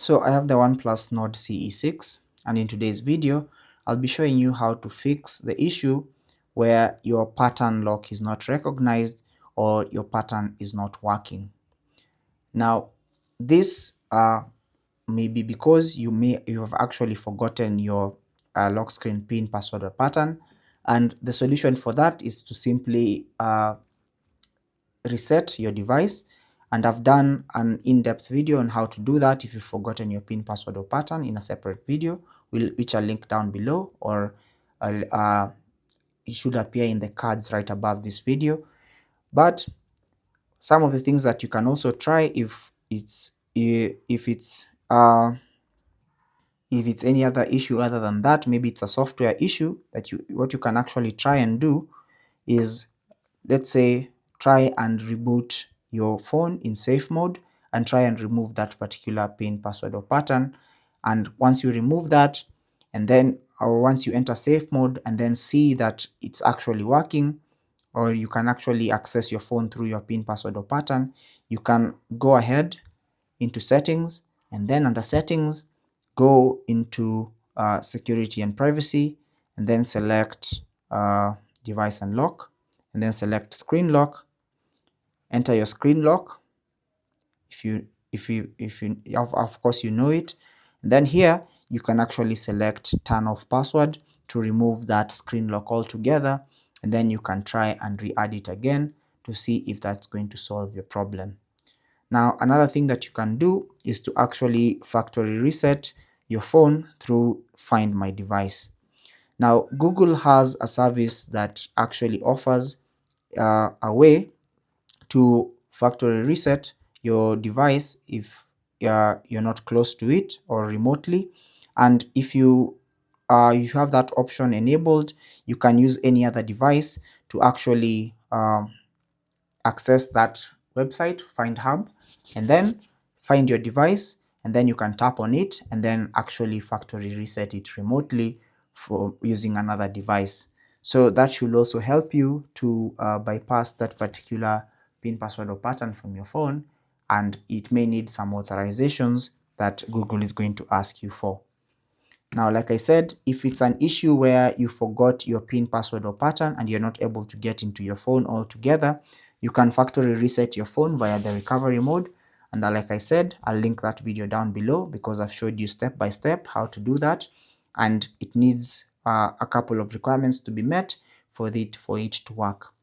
So I have the OnePlus Nord CE6, and in today's video I'll be showing you how to fix the issue where your pattern lock is not recognized or your pattern is not working. Now this may be because you have actually forgotten your lock screen pin, password or pattern, and the solution for that is to simply reset your device, and I've done an in-depth video on how to do that if you've forgotten your pin, password or pattern in a separate video, which I'll link down below, or it should appear in the cards right above this video. But some of the things that you can also try if it's any other issue other than that, maybe it's a software issue, that what you can actually try and do is, let's say, try and reboot your phone in safe mode and try and remove that particular pin, password or pattern. And once you remove that, and then once you enter safe mode and then see that it's actually working, or you can actually access your phone through your pin, password or pattern, you can go ahead into settings, and then under settings go into security and privacy, and then select device and lock, and then select screen lock. Enter your screen lock of course you know it. And then here you can actually select turn off password to remove that screen lock altogether, and then you can try and re-add it again to see if that's going to solve your problem. Now another thing that you can do is to actually factory reset your phone through Find My Device. Now Google has a service that actually offers a way to factory reset your device if you're not close to it or remotely, and if you have that option enabled, you can use any other device to actually access that website, Find Hub, and then find your device, and then you can tap on it and then actually factory reset it remotely for using another device. So that should also help you to bypass that particular pin, password or pattern from your phone, and it may need some authorizations that Google is going to ask you for. Now, like I said, if it's an issue where you forgot your pin, password or pattern and you're not able to get into your phone altogether, you can factory reset your phone via the recovery mode. And like I said, I'll link that video down below because I've showed you step by step how to do that, and it needs a couple of requirements to be met for it to work.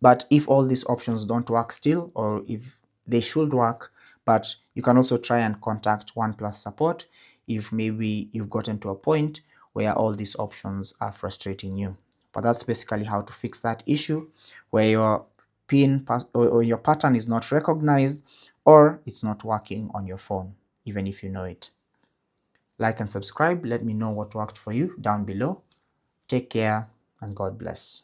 But if all these options don't work still, or if they should work, but you can also try and contact OnePlus support if maybe you've gotten to a point where all these options are frustrating you. But that's basically how to fix that issue where your pin or your pattern is not recognized or it's not working on your phone, even if you know it. Like and subscribe. Let me know what worked for you down below. Take care and God bless.